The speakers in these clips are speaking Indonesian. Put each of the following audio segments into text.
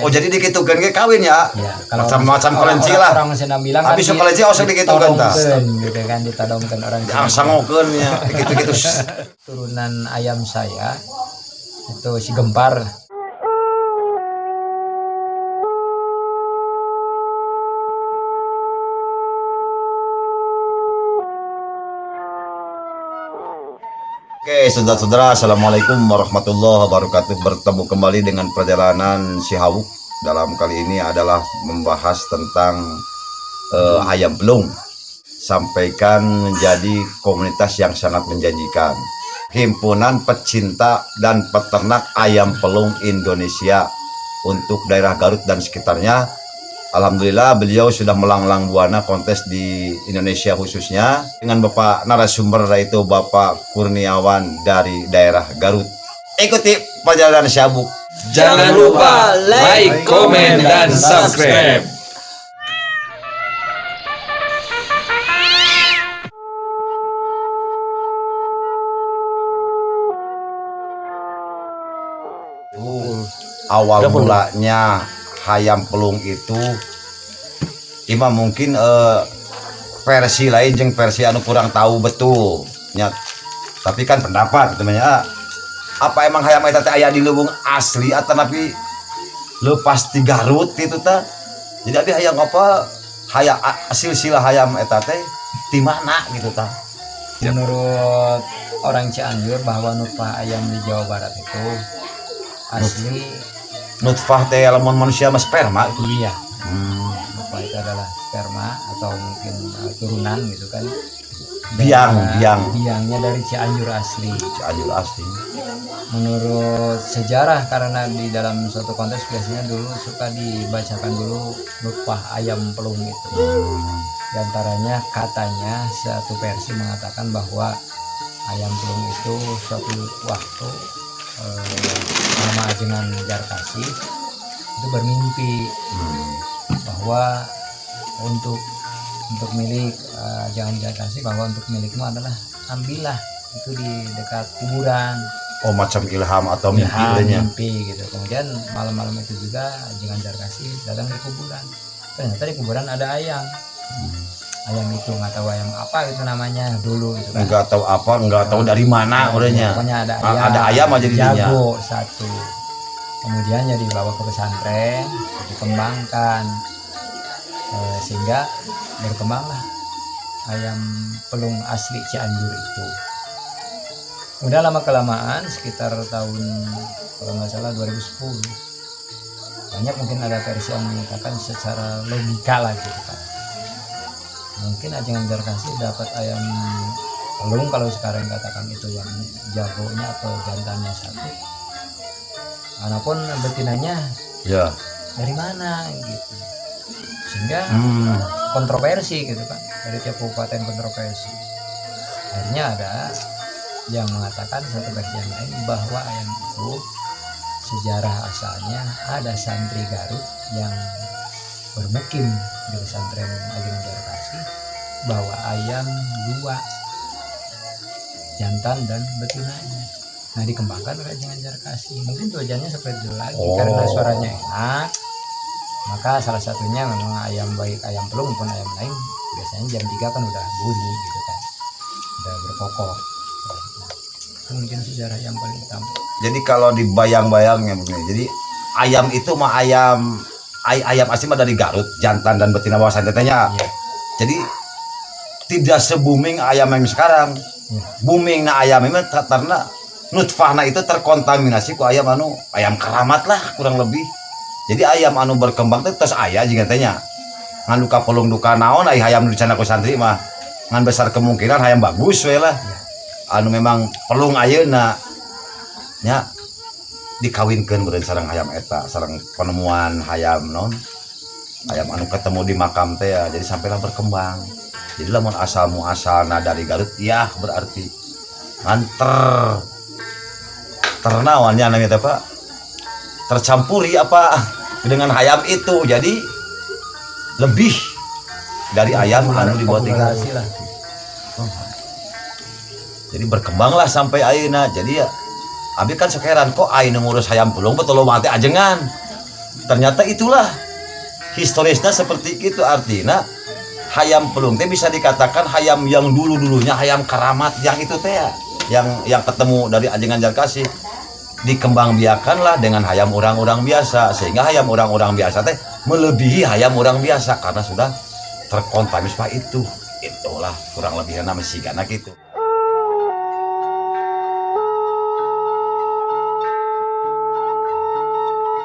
Oh jadi dikitukan ke kawin ya? Ya, Macam-macam kelinci lah. Orang sana bilang Habis kan kelinci harus dikitukan ta. Gitu kan ditodongkan orang. Yang sangokeun ya, gitu-gitu. Turunan ayam saya itu si Gempar. Oke, saudara-saudara, assalamualaikum warahmatullahi wabarakatuh. Bertemu kembali dengan perjalanan si Hawuk. Dalam kali ini adalah membahas tentang ayam pelung. Sampaikan menjadi komunitas yang sangat menjanjikan. Himpunan Pecinta dan Peternak Ayam Pelung Indonesia untuk daerah Garut dan sekitarnya. Alhamdulillah beliau sudah melanglang buana kontes di Indonesia khususnya dengan Bapak narasumber yaitu Bapak Kurniawan dari daerah Garut. Ikuti perjalanan si Hawuk. Jangan lupa like, komen, dan subscribe. Awal mulanya ayam pelung itu ima mungkin versi lain jeung versi anu kurang tahu betul nya, tapi kan pendapat temannya apa emang hayam eta teh aya di leuweung asli atau tapi lepas di Garut gitu ta. Jadi abi hayam apa hayam silsilah hayam eta teh di mana gitu ta. Menurut orang Cianjur bahwa nutfah ayam di Jawa Barat itu asli. Nutfah teh lamun manusia mah sperma. Iya. Nutfah itu adalah sperma atau mungkin turunan gitu kan. Biangnya dari Cianjur asli. Cianjur asli. Menurut sejarah, karena di dalam suatu kontes biasanya dulu suka dibacakan dulu nutfah ayam pelung itu. Di antaranya katanya satu versi mengatakan bahwa ayam pelung itu suatu waktu nama Ajengan Jarkasi itu bermimpi bahwa untuk milik Ajengan Jarkasi bahwa untuk milikmu adalah ambillah itu di dekat kuburan. Oh macam ilham atau mimpi gitu. Kemudian malam-malam itu juga Ajengan Jarkasi datang di kuburan. Ternyata di kuburan ada ayam. Ayam itu nggak tahu ayam apa gitu namanya dulu gitu kan. Nggak tahu dari mana orangnya. Pokoknya ada ayam aja di dunia. Jago satu. Kemudian ya dibawa ke pesantren, dikembangkan sehingga berkembanglah ayam pelung asli Cianjur itu. Udah lama kelamaan sekitar tahun kalau nggak salah 2010 banyak mungkin ada versi yang menyatakan secara logika lah gitu kan. Mungkin Ajengan Jarkasi dapat ayam pelung kalau sekarang katakan itu yang jagonya atau jantannya satu. Manapun betinanya ya dari mana gitu. Sehingga kontroversi gitu kan. Dari tiap kabupaten kontroversi. Akhirnya ada yang mengatakan satu versi yang lain bahwa ayam itu sejarah asalnya ada santri Garut yang bermukim di pesantren Ajengan Jarkasi bawa ayam dua jantan dan betinanya. Nah dikembangkan oleh Ajengan Jarkasi. Mungkin tujuannya seperti itu lagi karena suaranya enak. Maka salah satunya memang ayam baik ayam pelung maupun ayam lain biasanya jam 3 kan udah bunyi gitu kan, udah berkokok. Itu mungkin sejarah yang paling utama. Jadi kalau dibayang-bayangnya begini, jadi ayam itu mah ayam asli mah dari Garut, jantan dan betina bawa santetnya. Iya. Jadi tidak se-booming ayam yang sekarang. Iya. Booming na ayam ini karena nutfahna itu terkontaminasi ku ayam keramat lah kurang lebih. Jadi ayam anu berkembang itu terus aya juga tanya. Ngan duka pelung duka naon ayam di sana ku santri mah. Ngan besar kemungkinan ayam bagus we lah. Iya. Anu memang pelung ayeuna nya dikawinkeun beureun sareng hayam eta, sareng penemuan hayam ayam anu ketemu di makam teh ya, jadi sampailah berkembang. Jadi lamun asal muasalna dari Garut ya berarti nganter ternawannya namanya apa tercampuri apa dengan hayam itu, jadi lebih dari ayam anu dibuat di Garut. Jadi berkembanglah sampai ayeuna. Jadi ya abi kan sekeran kok ayeuna ngurus hayam pelung betul mati ajengan. Ternyata itulah historisnya seperti itu. Artinya hayam pelung teh bisa dikatakan hayam yang dulu-dulunya hayam karamat yang itu teh ya, yang ketemu dari Ajengan Jarkasih dikembangbiakanlah dengan hayam orang-orang biasa, sehingga hayam orang-orang biasa teh melebihi hayam orang biasa karena sudah terkontaminasi itu. Itulah kurang lebihnya nama sigana gitu.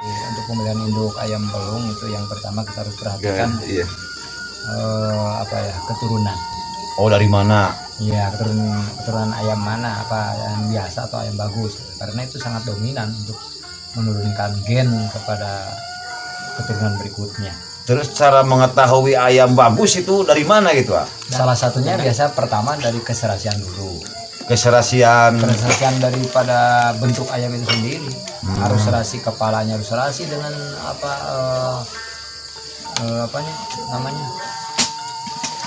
Untuk pemilihan induk ayam pelung itu yang pertama kita harus perhatikan Iya. Keturunan. Oh, dari mana? Iya, keturunan ayam mana, apa yang biasa atau ayam bagus. Karena itu sangat dominan untuk menurunkan gen kepada keturunan berikutnya. Terus cara mengetahui ayam bagus itu dari mana gitu, ah? Salah satunya biasa pertama dari keserasian dulu. Keserasian. Keserasian daripada bentuk ayam itu sendiri. Harus serasi, kepalanya harus serasi dengan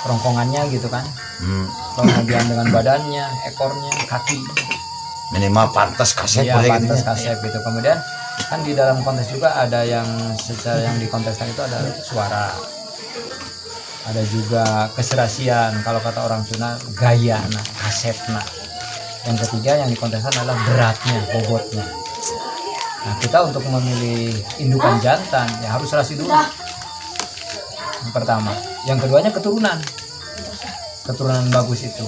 kerongkongannya gitu kan. Kemudian dengan badannya, ekornya, kaki. Minimal pantas kasep Iya, boleh gitu. pantas kasep gitu. Kemudian kan di dalam kontes juga ada yang secara yang dikonteskan itu ada suara. Ada juga keserasian, kalau kata orang Sunda gaya, kasep. Yang ketiga yang dikonteskan adalah beratnya, bobotnya. Nah, kita untuk memilih indukan jantan ya harus serasi dulu. Yang pertama, yang keduanya keturunan bagus itu.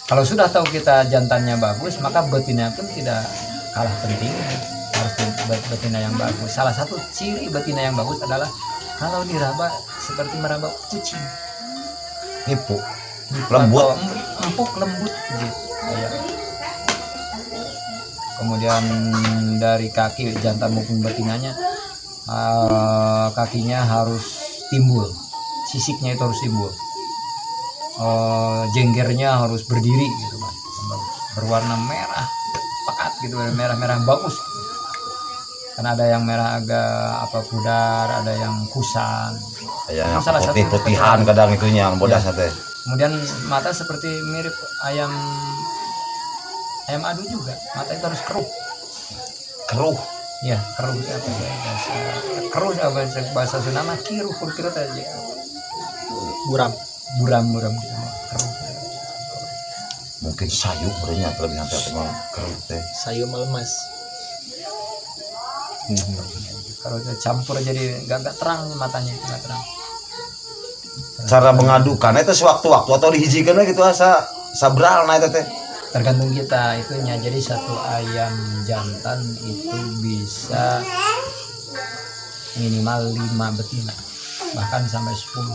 Kalau sudah tahu kita jantannya bagus, maka betina pun tidak kalah penting. Harus betina yang bagus. Salah satu ciri betina yang bagus adalah kalau diraba seperti meraba kucing. Nipu. Lembut. Empuk, lembut gitu. Kemudian dari kaki jantan maupun betinanya, kakinya harus timbul, sisiknya itu harus timbul, jenggernya harus berdiri gitu kan, berwarna merah pekat gitu, merah bagus. Karena ada yang merah agak pudar, ada yang kusam. Yang Salah satu putih-putihan kadang itunya bodas teh. Kemudian mata seperti mirip ayam adu juga, mata itu harus keruh. Keruh. Ya, keruh apa ya bahasa keruh apa bahasa Sunda mah kiruh aja. Buram gitu. Keruh. Mungkin sayu berenya terlebih nanti atau keruh teh. Sayu melemas. Kalau campur jadi gak terang matanya, gak terang. Cara mengadukan itu sewaktu-waktu atau dihijikan gitu asa sabral itu teh. Tergantung kita itunya. Jadi satu ayam jantan itu bisa minimal 5 betina, bahkan sampai 10.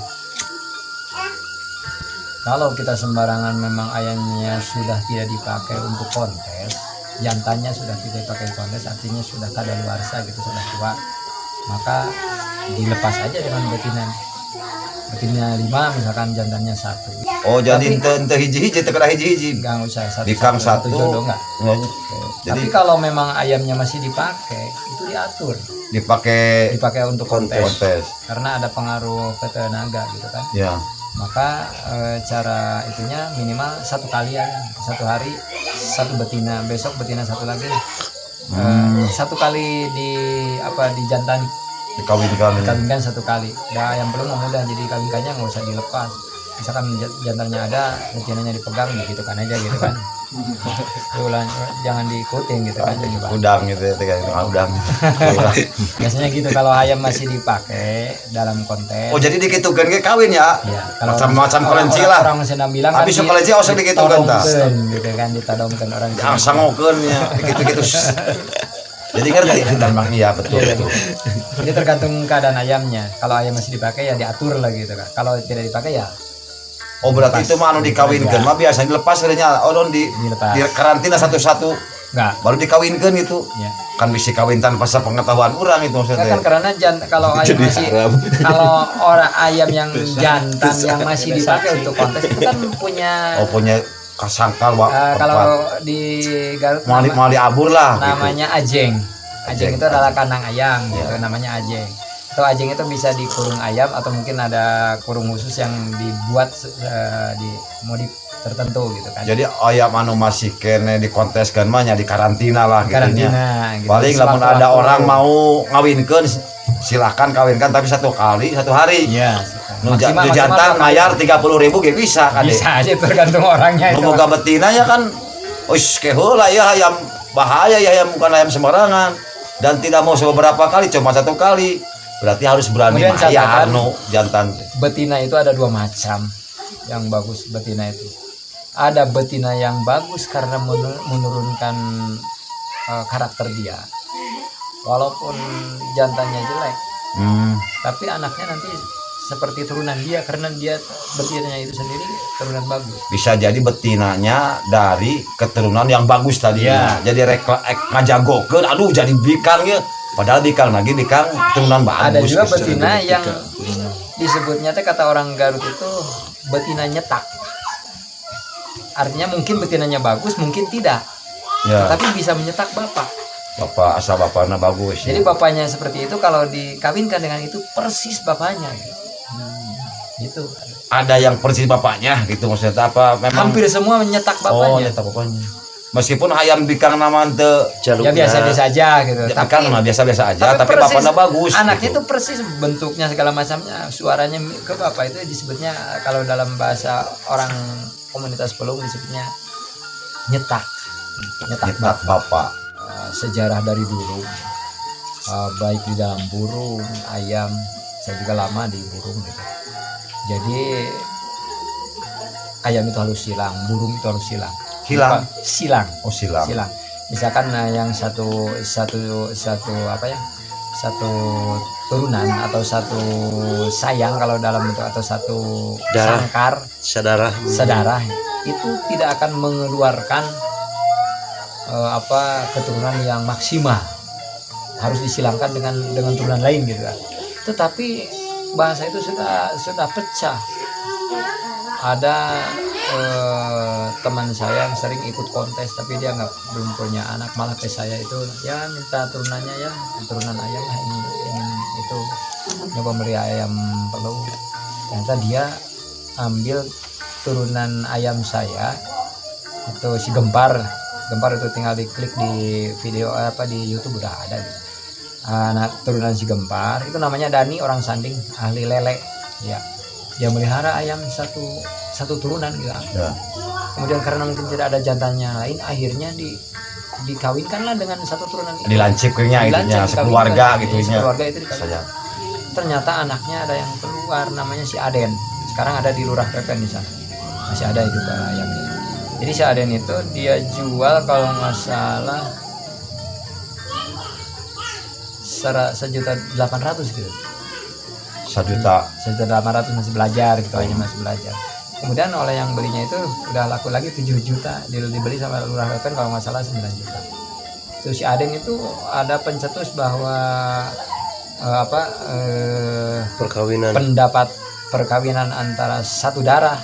Kalau kita sembarangan memang ayamnya sudah tidak dipakai untuk kontes, jantannya sudah tidak dipakai kontes, artinya sudah kadaluarsa gitu, sudah tua, maka dilepas aja dengan betina 5, misalkan jantannya 1. Oh, jadi ente hiji-hiji teh kada hiji-hiji. Enggak usah Di kang satu. jodoh enggak. Jadi Tapi kalau memang ayamnya masih dipakai, itu diatur, dipakai untuk kontes. kontes. Karena ada pengaruh ke tenaga gitu kan. Ya. Maka cara itunya minimal 1 kali ya, 1 hari 1 betina, besok betina 1 lagi. 1 kali dijantani, Dikawinkan. dikawinkan 1 kali. Nah, yang belum mudah, jadi kawinkannya nggak usah dilepas. Misalkan jantannya ada, betinanya dipegang gitu kan aja gitu kan. Jangan diikutin gitu kan. Udang gitu ya, udang. Biasanya gitu kalau ayam masih dipakai dalam kontes. Oh, jadi dikitukan ke kawin ya? Ya, kalau Macam kelinci lah. Orang Sunda bilang Tapi sok kelinci harus dikitukan tah. Gitu kan, ditodongkeun orang Sunda. Yang sangokeun ya, gitu-gitu. Jadi ngerti dan iya betul itu. Jadi tergantung keadaan ayamnya. Kalau ayam masih dipakai ya diatur lah gitu kan. Kalau tidak dipakai ya Oh, berarti itu mah anu dikawinkan mah biasanya dilepas sebenarnya. Oh, dilepas. di karantina satu-satu. Enggak. Baru dikawinkan gitu. Ya. Kan bisa kawin tanpa sepengetahuan orang itu maksudnya. Kan karena kalau ayam masih orang ayam yang jantan yang masih dipakai untuk kontes itu kan punya punya kasangkal kalau di Garut mau diabur lah namanya ajeng. Ajeng itu adalah kandang ayam gitu, Ya. namanya ajeng. atau ajeng itu bisa di kurung ayam atau mungkin ada kurung khusus yang dibuat di modif tertentu gitu kan. Jadi ayam anu masih kene dikonteskan mah nya di karantina lah gitu nya. Karantina gitu. Paling lamun Sewaktu-waktu. ada orang mau ngawinkeun silahkan kawinkan tapi 1 kali 1 hari. Iya. Nu jantan mayar 30.000 ge bisa kan. Bisa aja tergantung orangnya itu. Nu boga betina ya kan wis keheula ya ayam bahaya ya ayam bukan ayam sembarangan dan tidak mau beberapa kali cuma 1 kali. Berarti harus berani Kemudian bayar catatan, nu jantan. Betina itu ada 2 macam yang bagus betina itu. Ada betina yang bagus karena menurunkan karakter dia. Walaupun jantannya jelek, tapi anaknya nanti seperti turunan dia karena dia betinanya itu sendiri turunan bagus. Bisa jadi betinanya dari keturunan yang bagus tadi. Ya. Jadi ngajagokeun aduh jadi bikang ya. Padahal bikang turunan bagus. Ada juga Bisa betina jadi yang disebutnya teh kata orang Garut itu betina nyetak. Artinya mungkin betinanya bagus, mungkin tidak. Ya. Tapi bisa menyetak bapak. Bapak asal bapaknya bagus. Jadi bapaknya seperti itu kalau dikawinkan dengan itu persis bapaknya gitu. Gitu. Ada yang persis bapaknya gitu maksudnya apa? Memang Hampir semua menyetak oh, bapaknya. nyetak bapaknya. Meskipun ayam bikang nama teu Ya biasa-biasa aja gitu. bikang mah biasa-biasa aja, tapi persis, bapaknya bagus. Anaknya gitu. itu persis bentuknya segala macamnya, suaranya ke bapak itu disebutnya kalau dalam bahasa orang komunitas Pelung disebutnya nyetak. nyetak bapak. Sejarah dari dulu baik di dalam burung, ayam, saya juga lama di burung gitu. Jadi ayam itu harus silang, burung itu harus silang. Hilang. Silang. Oh silang. Silang. Misalkan yang satu apa ya? Satu turunan atau satu sayang kalau dalam itu atau satu Darah. sangkar Sadarah. itu tidak akan mengeluarkan keturunan yang maksimal, harus disilangkan dengan turunan lain gitu kan. Tetapi bahasa itu sudah pecah. Ada teman saya yang sering ikut kontes tapi dia belum punya anak, malah ke saya itu ya minta turunannya ya turunan ayam lah, ingin itu nyoba beli ayam pelung. Ternyata dia ambil turunan ayam saya itu si Gempar itu tinggal diklik di video di YouTube udah ada gitu. Nah, turunan si Gempar itu namanya Dani, orang Sanding, ahli lele ya. Dia melihara ayam satu turunan gitu. Ya. Kemudian karena mungkin tidak ada jantannya lain, akhirnya dikawinkanlah dengan satu turunan itu. Dilancipnya itunya sekeluarga gitu nya. Sekeluarga itu dikawinkan. Ternyata anaknya ada yang keluar namanya si Aden. Sekarang ada di Lurah Pepen di sana. Masih ada itu ayamnya. Jadi si Aden itu dia jual kalau nggak salah 1.800.000 gitu. 1.800.000 masih belajar gitu, hanya masih belajar. Kemudian oleh yang belinya itu udah laku lagi 7 juta, dibeli sama Lurah Wepen kalau nggak salah 9 juta. Terus si Aden itu ada pencetus bahwa Perkawinan. pendapat perkawinan antara satu darah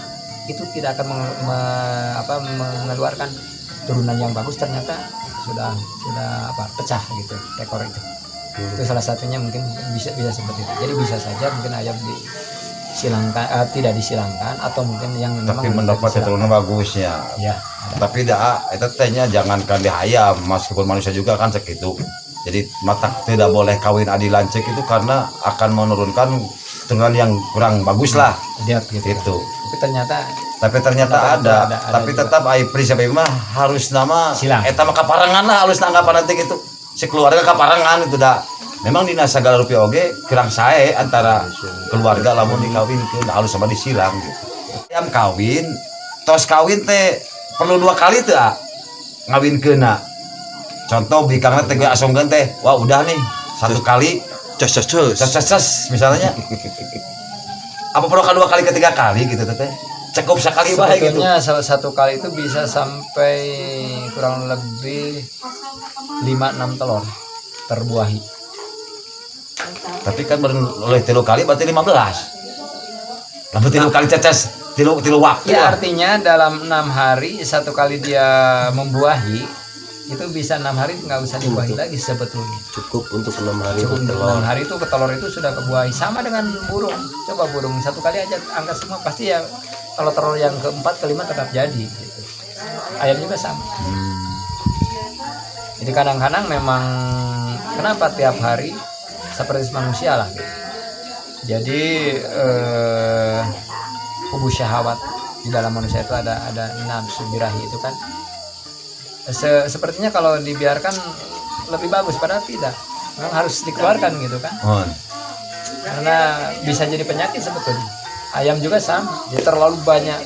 itu tidak akan mengeluarkan turunan yang bagus. Ternyata sudah pecah gitu rekor itu. Itu salah satunya mungkin bisa seperti itu. Jadi bisa saja mungkin ayam disilangkan, tidak disilangkan, atau mungkin yang tapi memang mendapat keturunan bagusnya. Ya, Tapi itu tehnya jangankan di ayam, meskipun manusia juga kan segitu. Jadi mata tidak boleh kawin adi lancik itu karena akan menurunkan keturunan yang kurang bagus lah. lihat gitu. Itu. Tapi ternyata ada. Tapi juga. tetap ai prinsip mah harus nama Silang. eta mah kaparangan lah, harus nanggapan nanti gitu. Sekeluarga kaparangan itu dah. Memang dina sagala rupiah oge kurang sae antara keluarga lamun dikawinkeun harus sama disilang gitu. Ayam kawin, tos kawin teh perlu 2 kali teh ngawinkeunna. Contoh bikangna teh asongkeun teh, wah udah nih 1 kali ces misalnya. Apa perlu 2 kali ketiga kali gitu teh? Cukup sekali bae gitu. Sebetulnya salah satu kali itu bisa sampai kurang lebih 5-6 telur terbuahi. Tapi kan oleh 3 kali berarti 15. Lalu 3 kali ceces, 3 waktu. Ya artinya dalam 6 hari 1 kali dia membuahi itu bisa 6 hari nggak usah dibuahi lagi sebetulnya. Cukup untuk 6 hari Cukup untuk bertelur. 6 hari itu telur itu sudah kebuahi. Sama dengan burung. Coba burung satu kali aja angkat semua pasti ya, kalau telur yang keempat kelima tetap jadi. Gitu. Ayam juga sama. Jadi kadang-kadang memang kenapa tiap hari seperti manusia lah. Gitu. Jadi kubu syahwat di dalam manusia itu ada nafsu birahi itu kan. Sepertinya kalau dibiarkan lebih bagus, padahal tidak. Memang harus dikeluarkan gitu kan. Karena bisa jadi penyakit sebetulnya. Ayam juga sama. Jadi terlalu banyak,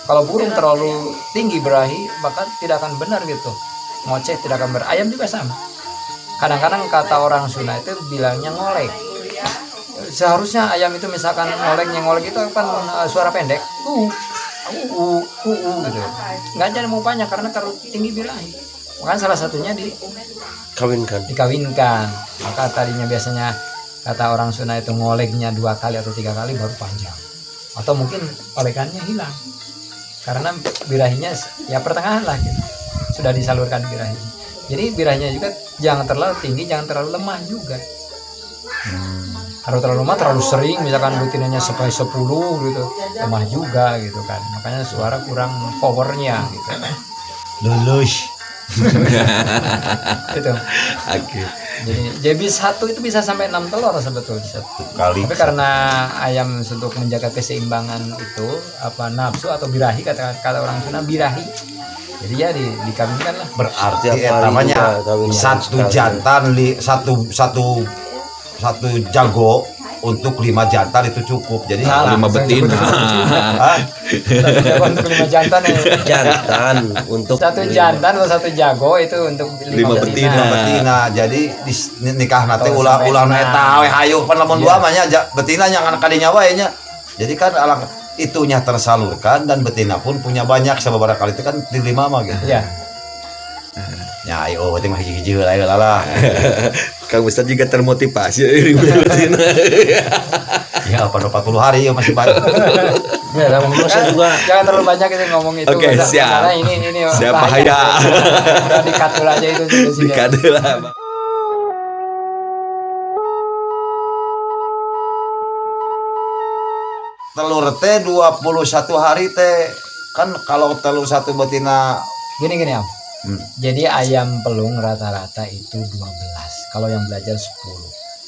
kalau burung terlalu tinggi birahi maka tidak akan benar gitu. Ngoceh tidak akan benar. Ayam juga sama. Kadang-kadang kata orang Sunda itu bilangnya ngolek. Seharusnya ayam itu misalkan ngolek itu kan suara pendek, gitu. Nggak jadi mau banyak karena terlalu tinggi birahi. Makanya salah satunya dikawinkan. Maka tadinya biasanya kata orang Sunda itu ngoleknya 2 kali atau 3 kali baru panjang. Atau mungkin olekannya hilang. Karena birahinya ya pertengahan lah gitu. Sudah disalurkan birahinya. Jadi birahinya juga jangan terlalu tinggi, jangan terlalu lemah juga. Kalau terlalu lemah, terlalu sering, misalkan betinanya sampai 10 gitu, lemah juga gitu kan. Makanya suara kurang powernya gitu. Lulus. Gitu. Oke. Jadi JB 1 itu bisa sampai 6 telur sebetulnya. Kali. Tapi karena ayam untuk menjaga keseimbangan itu nafsu atau birahi, kata orang Sunda birahi. Jadi ya dikawinkan lah. Berarti Tiap hari namanya juga kawinnya satu sekali. jantan satu jago untuk 5 jantan itu cukup. Jadi Salah. 5 betina. Hah? Satu jago untuk 5 jantan ya. Jantan untuk Satu jantan atau 1 jago itu untuk 5 5 betina. betina. betina. Jadi di nikah nanti Atau ulah sampai eta we hayu pan lamun Iya. dua mah nya betina yang kadinya wae nya. Jadi kan alang itunya tersalurkan dan betina pun punya banyak sababaraha kali itu kan di 5 mah gitu. Iya. Ya ayo penting mah hiji-hiji heula lah. Kang Ustaz juga termotivasi iri betina. Ya pada 40 hari ya masih banyak. ya dalam saya juga Jangan terlalu banyak itu ngomong itu. Oke, Karena- siap. Karena ini Siap, bahaya. Udah dikatul aja itu sudah sih. Dikade lah. Telur teh 21 hari teh kan kalau telur satu betina Gini Am. hmm, Jadi ayam pelung rata-rata itu 12. Kalau yang belajar 10.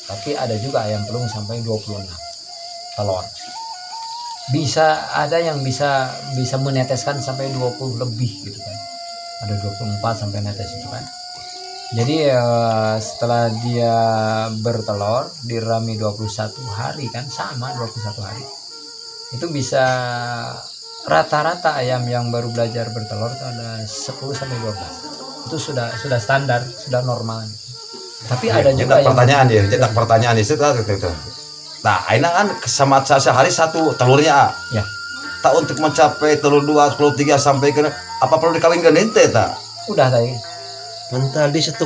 Tapi ada juga ayam pelung sampai 26 telur. Bisa ada yang bisa meneteskan sampai 20 lebih gitu kan. Ada 24 sampai netes itu kan. Jadi setelah dia bertelur dirami 21 hari kan, sama 21 hari. Itu bisa rata-rata ayam yang baru belajar bertelur itu ada 10 sampai 12. Itu sudah standar, sudah normal. Tapi ada juga cetak pertanyaan ya itu. Nah, aina kan sama sehari satu telurnya. Ya. Tak untuk mencapai telur 23 sampai ke apa perlu dikawinkan ente tak? udah tadi. kan tadi satu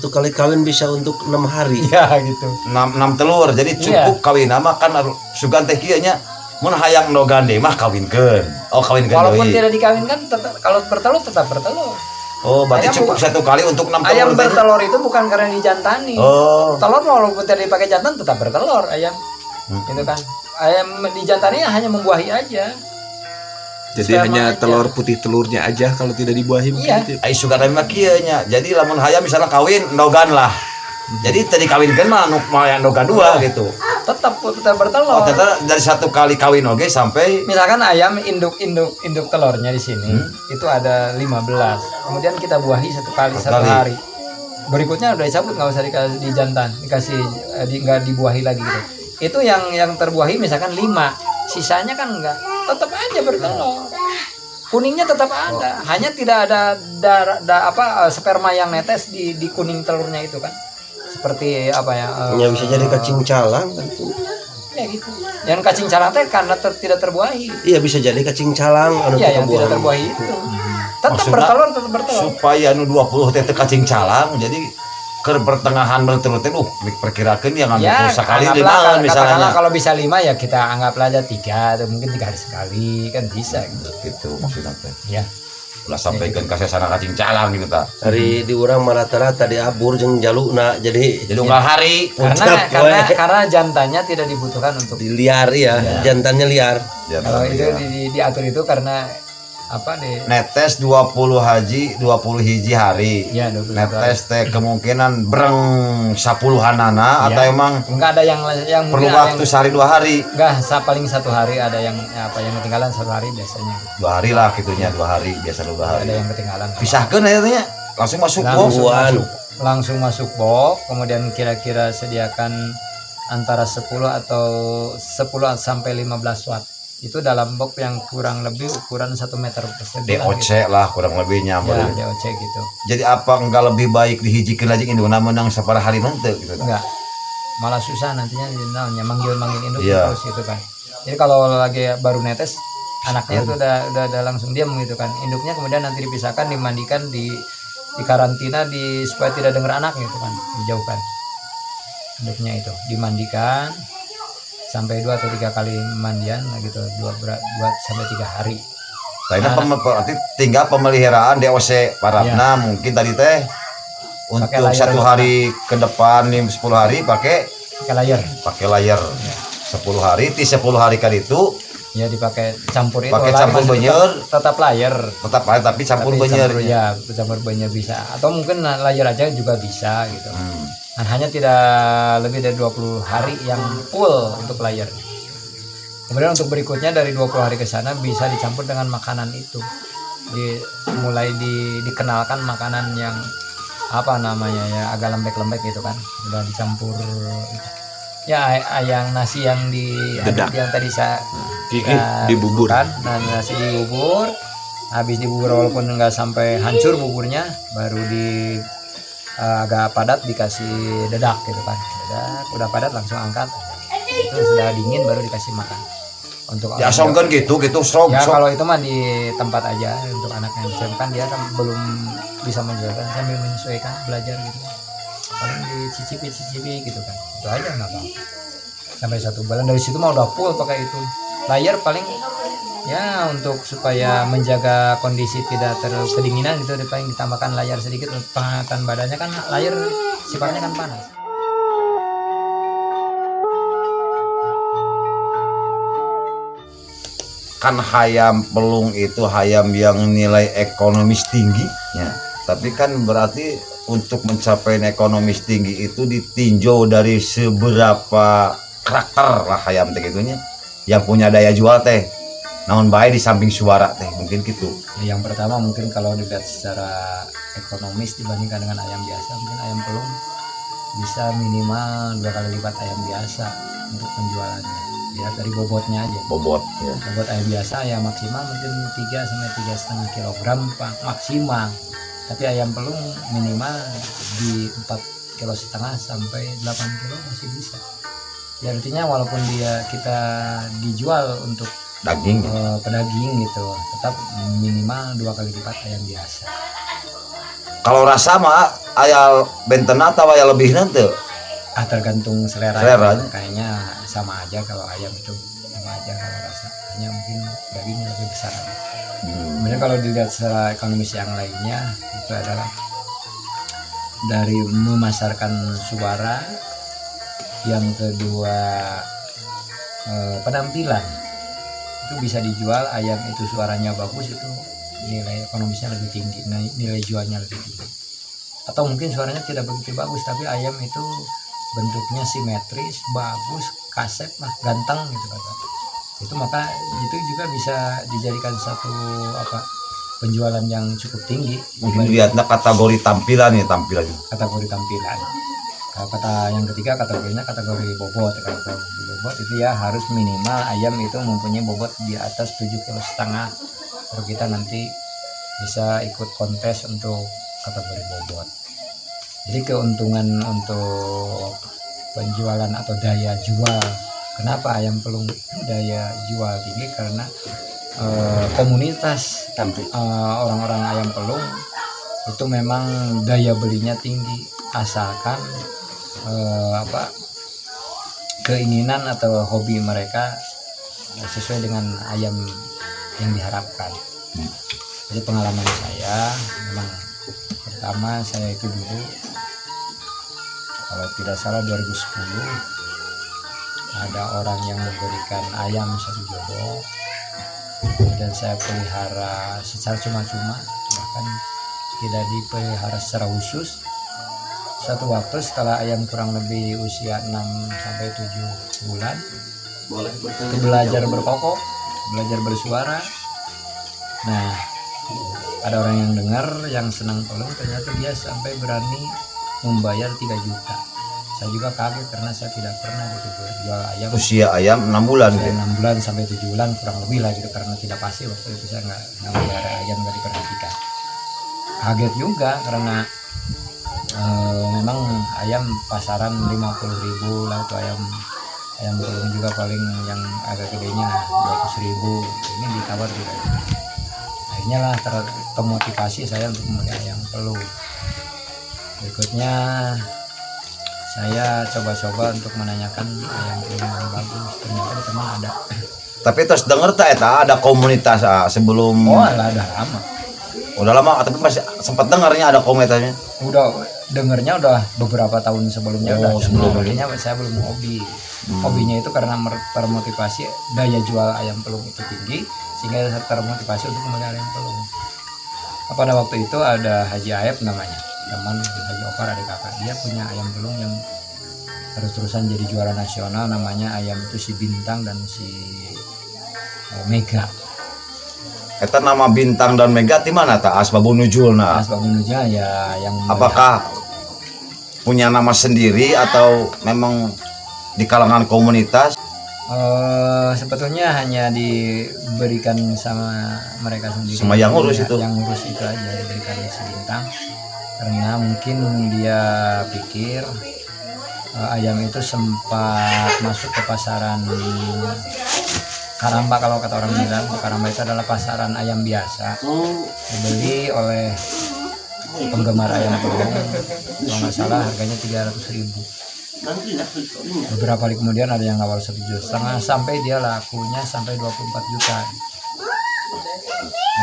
kali kawin bisa untuk 6 hari. Ya gitu. 6 telur. Jadi cukup kawin nama kan sugan teh kieu nya mun hayang no gande mah kawinkeun. Oh, kawinkeun Walaupun deui. tidak dikawinkan tetap, kalau bertelur tetap bertelur. Oh, berarti Ayam cukup satu kali untuk 6 telur. Ayam teh. bertelur itu bukan karena dijantani. Oh. Telur walaupun tidak dipakai jantan tetap bertelur ayam. Gitu kan. Ayam dijantani hanya membuahi aja. Jadi Sperma hanya aja. telur putih telurnya aja kalau tidak dibuahi Iya. begitu. Ai sugan mah kieu nya. Jadi lamun hayang misalnya kawin nogan lah. Jadi tadi kawinkeun mah nu yang nogan 2 gitu. Tetap bertelur. Oh, ternyata dari satu kali kawin oge sampai Misalkan ayam induk telurnya di sini itu ada 15. Kemudian kita buahi satu kali Satu satu kali. hari. Berikutnya udah dicabut, nggak usah dikasih di jantan, dikasih nggak dibuahi lagi gitu. Itu yang terbuahi misalkan 5, sisanya kan enggak, tetap aja bertelur. Kuningnya tetap ada, hanya tidak ada sperma yang netes di kuning telurnya itu kan. Seperti apa ya? Ya bisa jadi kacing calang kan tuh. Ya gitu. Yang kacing calang teh karena tidak terbuahi. Iya bisa jadi kacing calang anu Iya, yang tidak kebuahan. terbuahi itu. Tetap Maksudnya, tetap bertelur. supaya nu 20 teh teu kacing calang jadi ke pertengahan bertelur teh perkirakeun yang ngambil Ya, sekali di anggaplah, mana misalnya katakanlah kalau bisa 5 ya kita anggaplah aja 3 atau mungkin 3 hari sekali kan bisa gitu. gitu maksudnya teh. Ya. ulah sampaikan kasih sana kacing calang gitu ta. Hari di urang mah rata-rata diabur jeung jaluna jadi Jadi unggal hari Karena jantannya tidak dibutuhkan untuk di liar ya, jantannya liar. ya, kalau itu ya. diatur itu karena apa deh? Netes 20 haji 20 hiji hari. Ya 20 Netes teh kemungkinan bereng 10-anana atau Ya. emang Enggak ada yang perlu mungkin ada waktu sehari 2 hari. enggak, paling 1 hari ada yang yang ketinggalan 1 hari biasanya. 2 hari lah gitunya 2 hari biasa 2 hari. Ada yang ketinggalan. Pisahkan aja langsung masuk box. Langsung masuk box, kemudian kira-kira sediakan antara 10 atau 10 sampai 15 watt. Itu dalam box yang kurang lebih ukuran 1 meter persegi. DOC lah kurang lebihnya. Ya, DOC gitu. Jadi apa enggak lebih baik dihijikin lagi indukna menang sapara hari nanti gitu. Enggak. Malah susah nantinya namanya manggil induk Iya. terus gitu kan. Jadi kalau lagi baru netes anaknya tuh udah langsung diam gitu kan. Induknya kemudian nanti dipisahkan, dimandikan, di karantina supaya tidak dengar anak gitu kan, dijauhkan. Induknya itu dimandikan sampai 2 atau 3 kali mandian gitu, 2 sampai 3 hari. Nah, berarti tinggal pemeliharaan DOC parapna mungkin tadi teh untuk layar 1 hari ke depan nih 10 hari pakai layar 10 hari di 10 hari kan itu ya dipakai campur itu pakai lah, campur masih banyer tetap layar tapi campur banyer ya, campur banyer bisa atau mungkin layar aja juga bisa gitu. Dan hanya tidak lebih dari 20 hari yang full untuk layar. Kemudian untuk berikutnya dari 20 hari ke sana bisa dicampur dengan makanan itu. Mulai dikenalkan makanan yang apa namanya ya, agak lembek-lembek gitu kan. Sudah dicampur ya yang nasi yang yang tadi saya di bubur kan, nah, nasi di bubur. Habis di bubur walaupun enggak sampai hancur buburnya, baru agak padat dikasih dedak gitu kan. Dedak udah padat langsung angkat. Itu sudah dingin baru dikasih makan. Untuk ya songkan gitu strong ya kalau itu mah di tempat aja untuk anak yang kecil kan dia kan belum bisa menjelaskan sambil menyesuaikan belajar gitu. Paling dicicipi gitu kan. Itu aja nggak apa-apa. Sampai 1 bulan dari situ mah udah full pakai itu. Layar paling ya untuk supaya menjaga kondisi tidak kedinginan gitu, paling ditambahkan layar sedikit untuk penghangat badannya kan. Layar sifatnya kan panas. Kan hayam pelung itu hayam yang nilai ekonomis tinggi ya. Tapi kan berarti untuk mencapai ekonomis tinggi itu ditinjau dari seberapa karakter lah hayam teh gitunya yang punya daya jual teh namun baik di samping suara teh mungkin gitu. Yang pertama mungkin kalau dilihat secara ekonomis dibandingkan dengan ayam biasa, mungkin ayam pelung bisa minimal 2 kali lipat ayam biasa untuk penjualannya. Lihat dari bobotnya aja. Bobot ya. Bobot ayam biasa ya maksimal mungkin 3 sampai 3,5 kilogram maksimal. Tapi ayam pelung minimal di 4,5 kilo sampai 8 kilo masih bisa. Ya artinya walaupun kita dijual untuk Daging. Pedaging gitu, tetap minimal 2 kali lipat ayam biasa. Kalau rasa mah ayam benten atau ayam lebih nanti. Tergantung selera. Kayaknya sama aja kalau ayam itu, sama aja kalau rasa. Hanya mungkin dagingnya lebih besar. Kemudian kalau dilihat secara ekonomis yang lainnya itu adalah dari memasarkan suara, yang kedua penampilan. Itu bisa dijual, ayam itu suaranya bagus, itu nilai ekonomisnya lebih tinggi, nilai jualnya lebih tinggi. Atau mungkin suaranya tidak begitu bagus tapi ayam itu bentuknya simetris, bagus, kasep lah, ganteng gitu kan. Itu maka itu juga bisa dijadikan satu penjualan yang cukup tinggi. Mungkin lihatnya kategori tampilan ya, Kategori tampilan. Kata yang ketiga kategorinya kategori bobot. Kalau bobot itu ya harus minimal ayam itu mempunyai bobot di atas 7,5 kilo. Baru kita nanti bisa ikut kontes untuk kategori bobot. Jadi keuntungan untuk penjualan atau daya jual. Kenapa ayam pelung daya jual tinggi? Karena komunitas orang-orang ayam pelung itu memang daya belinya tinggi, asalkan keinginan atau hobi mereka sesuai dengan ayam yang diharapkan. Jadi pengalaman saya memang pertama saya itu dulu kalau tidak salah 2010 ada orang yang memberikan ayam satu jodoh, kemudian saya pelihara secara cuma-cuma, bahkan tidak dipelihara secara khusus. Satu waktu setelah ayam kurang lebih usia 6 sampai 7 bulan itu belajar berkokok, belajar bersuara. Nah, ada orang yang dengar yang senang pelung, ternyata dia sampai berani membayar 3 juta. Saya juga kaget karena saya tidak pernah gitu jual ayam. Usia ayam 6 bulan Usia gitu. 6 bulan sampai 7 bulan kurang lebih lah gitu, karena tidak pasti waktu itu saya nggak melihara ayam, nggak diperhatikan. Kaget juga karena memang ayam pasaran 50.000 lah itu ayam pelung juga paling yang agak gedenya 200.000, ini ditawar juga. Akhirnya lah termotivasi saya untuk memilih ayam pelung. Berikutnya saya coba-coba untuk menanyakan ayam pelung yang bagus, ternyata di teman ada. Tapi terus denger tak eta ada komunitas sebelum Oh lah, udah lama. udah lama, tapi masih sempat dengarnya ada komunitasnya. Udah dengernya udah beberapa tahun sebelumnya. Oh, sebelumnya. Saya belum hobi. Hobinya itu karena termotivasi daya jual ayam pelung itu tinggi, sehingga saya termotivasi untuk memelihara ayam pelung. Pada waktu itu ada Haji Aep namanya, teman Haji Opar, adik kakak, dia punya ayam pelung yang terus-terusan jadi juara nasional. Namanya ayam itu si Bintang dan si Mega. Eta nama Bintang dan Mega di mana tak asbabun nuzulna? Asbabun nuzulnya ya yang Apakah punya nama sendiri atau memang di kalangan komunitas? Sebetulnya hanya diberikan sama mereka sendiri, Sama yang ngurus itu? Yang ngurus itu aja diberikan si Bintang, karena mungkin dia pikir ayam itu sempat masuk ke pasaran Karamba. Kalau kata orang bilang, Karamba itu adalah pasaran ayam biasa, dibeli oleh penggemar ayam pelung. Kalau nggak salah harganya 300.000. Beberapa hari kemudian ada yang awal 1,5 juta, sampai dia lakunya sampai 24 juta.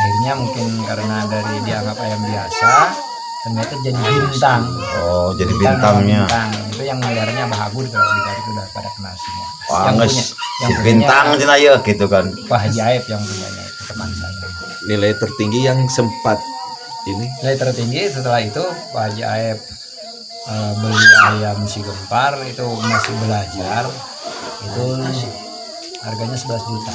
Akhirnya mungkin karena dari dianggap ayam biasa, ternyata jadi bintang. Oh, jadi bintangnya. Bintang. Itu yang meliharanya Abah Abu, kalau di Garut udah pada kenal semua. Wah, yang nges, punya si bintang cina ya gitu kan. Pak Haji Aep yang punyanya itu teman saya. Nilai tertinggi yang sempat ini Nilai tertinggi setelah itu Pak Haji Aep beli ayam si Gempar, itu masih belajar, itu harganya 11 juta,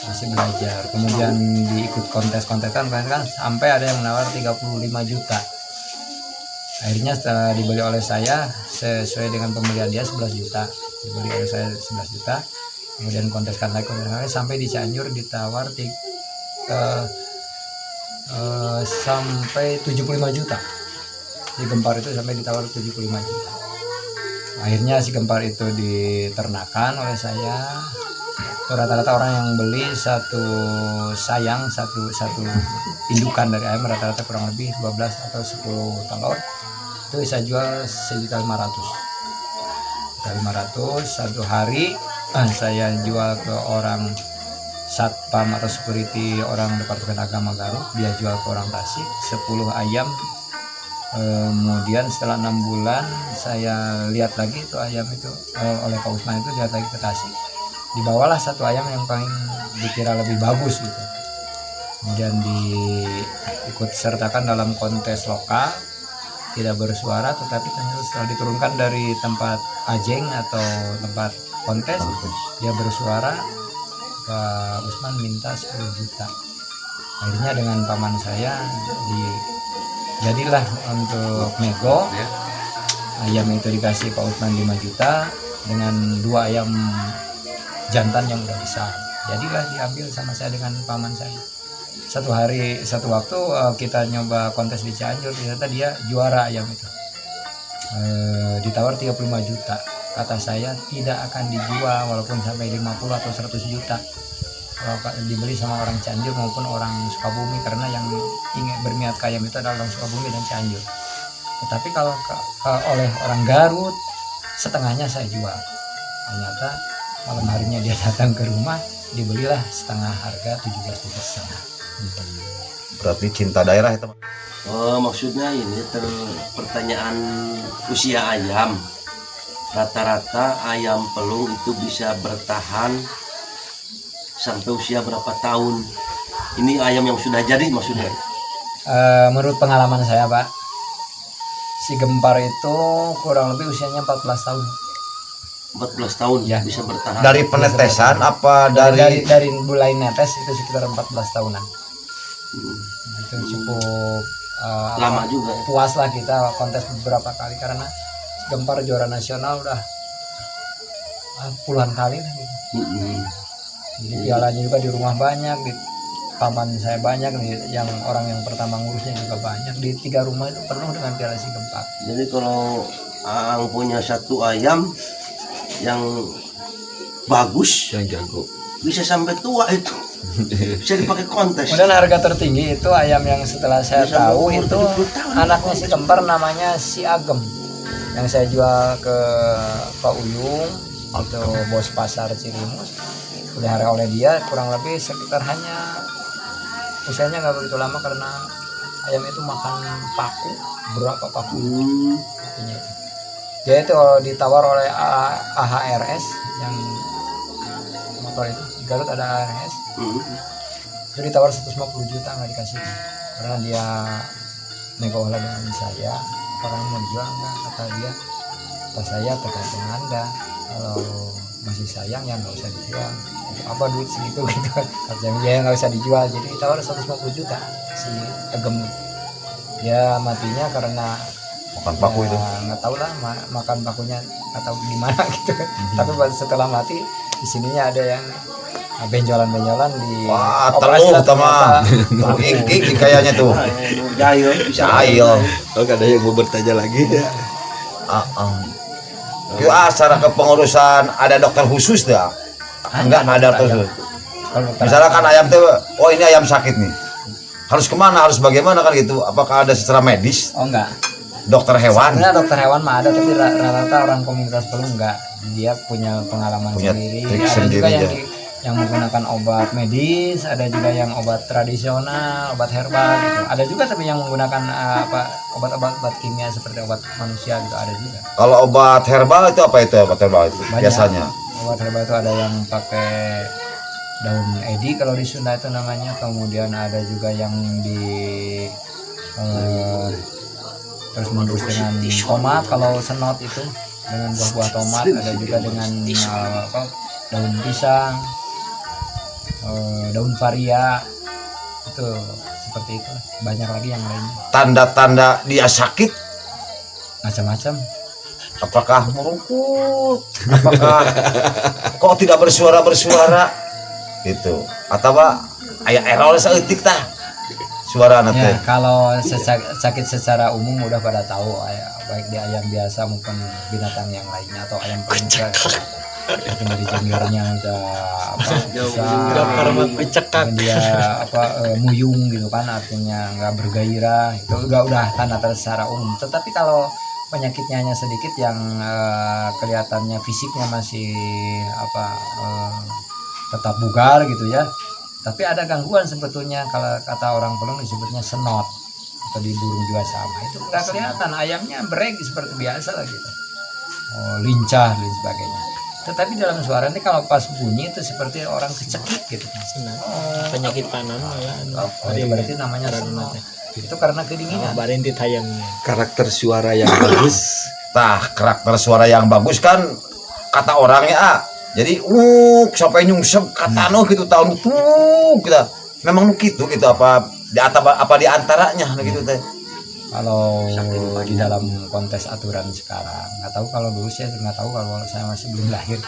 masih belajar. Kemudian diikut kontes-kontesan kan sampai ada yang menawar 35 juta. Akhirnya setelah dibeli oleh saya sesuai dengan pembelian dia 11 juta, dibeli oleh saya 11 juta. Kemudian konteskan lagi sampai di Cianjur ditawar sampai 75 juta. Si Gempar itu sampai ditawar 75 juta. Akhirnya si Gempar itu diternakan oleh saya. Rata-rata orang yang beli satu sayang, satu indukan dari ayam rata-rata kurang lebih 12 atau 10 telur. Itu saya jual 1.500.000. 1.500 satu hari. Saya jual ke orang satpam atau security orang Departemen Agama Garut, dia jual ke orang Tasik 10 ayam. Kemudian setelah 6 bulan saya lihat lagi itu ayam itu oleh Pak Usman, itu lihat lagi ke Tasik, dibawalah satu ayam yang paling dikira lebih bagus gitu. Kemudian diikut sertakan dalam kontes lokal, tidak bersuara, tetapi ternyata setelah diturunkan dari tempat ajeng atau tempat kontes, dia bersuara. Pak Usman minta 10 juta. Akhirnya dengan paman saya jadilah untuk nego. Ayam itu dikasih Pak Usman 5 juta dengan 2 ayam jantan yang udah besar. Jadilah diambil sama saya dengan paman saya. Satu waktu kita nyoba kontes di Cianjur, ternyata dia juara ayam itu. Ditawar 35 juta. Kata saya tidak akan dijual walaupun sampai 50 atau 100 juta. Kalau dibeli sama orang Cianjur maupun orang Sukabumi, karena yang ingin berniat kaya itu adalah orang Sukabumi dan Cianjur. Tetapi kalau oleh orang Garut, setengahnya saya jual. Ternyata malam harinya dia datang ke rumah, dibelilah setengah harga 17,5 juta. Berarti cinta daerah itu. Oh, maksudnya ini pertanyaan usia ayam. Rata-rata ayam pelung itu bisa bertahan sampai usia berapa tahun? Ini ayam yang sudah jadi maksudnya. Menurut pengalaman saya Pak, si Gempar itu kurang lebih usianya 14 tahun. 14 tahun Ya. bisa bertahan. Dari penetesan apa Dari mulai netes itu sekitar 14 tahunan. Itu cukup Lama juga ya. puas lah kita kontes beberapa kali karena si Gempar juara nasional udah puluhan kali lah gitu. Jadi pialanya juga di rumah banyak, di paman saya banyak, yang orang yang pertama ngurusnya juga banyak. Di 3 rumah itu penuh dengan piala si Gempar. Jadi kalau Aang punya satu ayam yang bagus, Yang jago. bisa sampai tua itu. Bisa dipakai kontes. Kemudian harga tertinggi itu ayam yang setelah saya Bisa tahu umur itu 70 tahun. anaknya si Gempar namanya si Agem, yang saya jual ke Pak Uyung itu bos pasar Cirimus, dipelihara oleh dia kurang lebih sekitar hanya usianya nggak begitu lama karena ayam itu makan paku berapa paku pakunya itu. Dia itu kalau ditawar oleh AHRS yang motor itu di Garut ada AHRS itu ditawar 150 juta nggak dikasih karena dia nego lah dengan saya, apakah mau dijual enggak, kata dia, kata saya tergantung anda, kalau masih sayang ya nggak usah dijual. Apa duit segitu gitu kan, katanya ya nggak usah dijual. Jadi ditawar 150 juta si Agem. Dia matinya karena makan paku ya, itu. nggak tahu lah makan pakunya nggak tahu di mana gitu kan. Tapi setelah mati di sininya ada yang benjolan-benjolan di Wah, operasi telur lah teman. ternyata. Iki kayaknya tuh. Jahil bisa. Ayo. Oh, ada yang mau bertanya lagi ya? Cara kepengurusan ada dokter khusus dah. Enggak ada dokter khusus. Kalau Misalnya kan ayam tuh, oh ini ayam sakit nih. Harus kemana? Harus bagaimana kan gitu? Apakah ada secara medis? oh enggak, Dokter hewan? sebenarnya dokter hewan mah ada, tapi rata-rata orang komunitas pelung enggak. Dia punya pengalaman Punya sendiri. trik Ada sendiri juga yang ya. yang menggunakan obat medis, ada juga yang obat tradisional, obat herbal gitu. Ada juga tapi yang menggunakan obat-obat kimia seperti obat manusia gitu, ada juga. Kalau obat herbal itu apa itu obat herbal itu? Banyak. Biasanya. Obat herbal itu ada yang pakai daun edi kalau di Sunda itu namanya, kemudian ada juga yang di terus menerus dengan tomat kalau senot itu dengan buah-buah tomat, ada juga dengan daun pisang, daun varia itu seperti itu. Banyak lagi yang lainnya, Tanda-tanda dia sakit, macam-macam. apakah merungkut? Apakah kok tidak bersuara gitu? Atau aya error saeutik tah suara anak Ya, teh. kalau sakit secara umum udah pada tahu, baik di ayam biasa maupun binatang yang lainnya atau ayam pelungkar. Mungkin dari jenggernya udah Pecekak. dia muyung gitu kan, artinya nggak bergairah, itu udah tanda-tanda secara umum. Tetapi kalau penyakitnya hanya sedikit yang kelihatannya fisiknya masih tetap bugar gitu ya, tapi ada gangguan sebetulnya, kalau kata orang pelung disebutnya senot atau di burung juga sama, itu nggak kelihatan, ayamnya bereg seperti biasa lah gitu, lincah dan sebagainya. Tetapi dalam suara ini kalau pas bunyi itu seperti orang kecekik gitu. Penyakit panon Itu berarti namanya senot. Itu karena kedinginan. barintit hayamnya. Karakter suara yang bagus. Tah, karakter suara yang bagus kan kata orangnya jadi sampai nyungsep kata gitu tahun kita memang gitu apa di antaranya gitu teh. Kalau di dalam kontes aturan sekarang, nggak tahu kalau dulu saya nggak tahu, kalau saya masih belum lahir.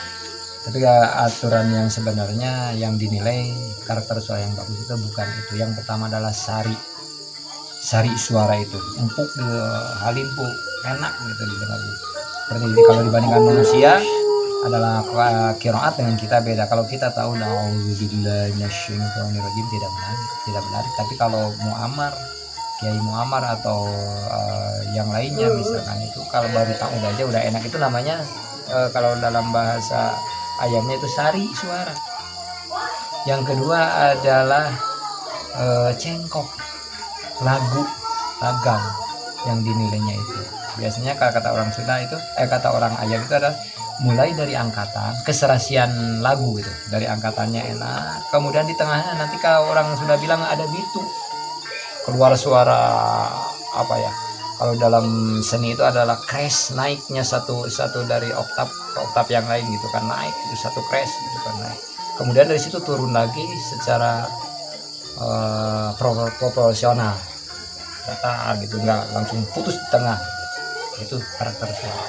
Tapi aturan yang sebenarnya yang dinilai karakter suara yang bagus itu bukan itu. Yang pertama adalah sari suara itu empuk, halimpu, enak gitu didengar. Seperti ini kalau dibandingkan manusia adalah qiraat dengan kita beda. Kalau kita tahu nauzubillahi minasyaitonirrajim tidak menarik. Tapi kalau Kiai Muammar atau yang lainnya misalkan, itu kalau baru tahu aja udah enak, itu namanya kalau dalam bahasa ayamnya itu sari suara. Yang kedua adalah cengkok, lagu, lagam yang dinilainya itu. Biasanya kalau kata orang Sunda itu, kata orang Ayam itu adalah mulai dari angkatan, keserasian lagu gitu. Dari angkatannya enak, kemudian di tengahnya nanti kalau orang Sunda bilang ada bitu, keluar suara apa ya? Kalau dalam seni itu adalah crash, naiknya satu dari oktav ke oktav yang lain gitu kan, naik itu satu crash gitu kan naik. Kemudian dari situ turun lagi secara proporsional, rata gitu, nggak langsung putus di tengah. Itu karakter suara.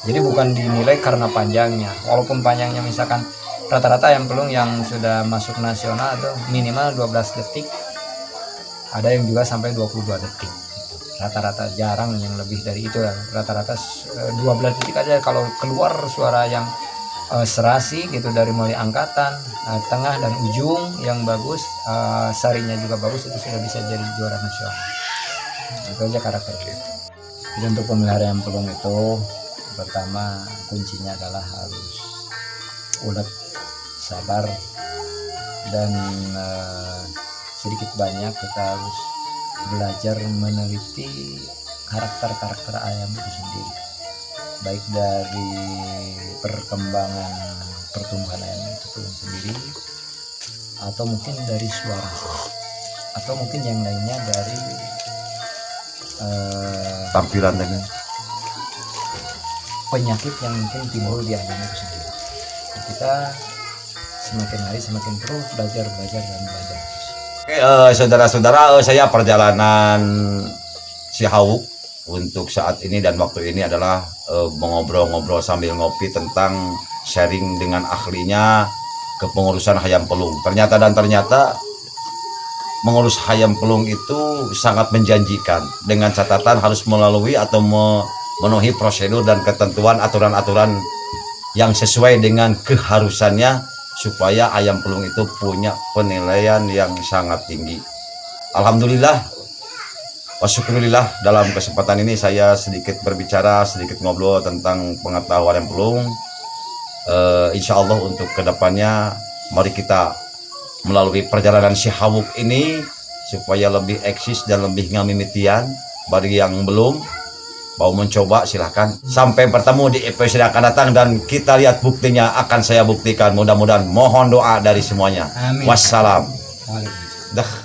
Jadi bukan dinilai karena panjangnya, walaupun panjangnya misalkan rata-rata Ayam Pelung yang sudah masuk nasional itu minimal 12 detik, ada yang juga sampai 22 detik. Rata-rata, jarang yang lebih dari itu ya. Rata-rata 12 detik aja kalau keluar suara yang serasi gitu, dari mulai angkatan, tengah dan ujung yang bagus, sarinya juga bagus, itu sudah bisa jadi juara nasional. Itu aja karakternya. Jadi untuk pemelihara Ayam Pelung itu pertama kuncinya adalah harus ulet, sabar, dan sedikit banyak kita harus belajar meneliti karakter ayam itu sendiri, baik dari perkembangan pertumbuhan ayam itu sendiri, atau mungkin dari suara, atau mungkin yang lainnya dari tampilan dengan penyakit yang mungkin timbul di ayam itu sendiri. Jadi kita semakin hari semakin terus belajar dan belajar. Oke, saudara-saudara, saya perjalanan si Hawuk untuk saat ini dan waktu ini adalah mengobrol-ngobrol sambil ngopi tentang sharing dengan ahlinya kepengurusan Ayam Pelung. Ternyata mengurus Ayam Pelung itu sangat menjanjikan, dengan catatan harus melalui atau memenuhi prosedur dan ketentuan aturan-aturan yang sesuai dengan keharusannya, supaya Ayam Pelung itu punya penilaian yang sangat tinggi. Alhamdulillah wa syukurillah, dalam kesempatan ini saya sedikit berbicara, sedikit ngobrol tentang pengetahuan Ayam Pelung. Insya Allah untuk kedepannya mari kita melalui perjalanan si Hawuk ini supaya lebih eksis dan lebih ngamimitian. Bagi yang belum mau mencoba silahkan. Sampai bertemu di episode akan datang dan kita lihat buktinya akan saya buktikan. Mudah-mudahan, mohon doa dari semuanya. Amin. Wassalam. Waalaikumsalam. Dah.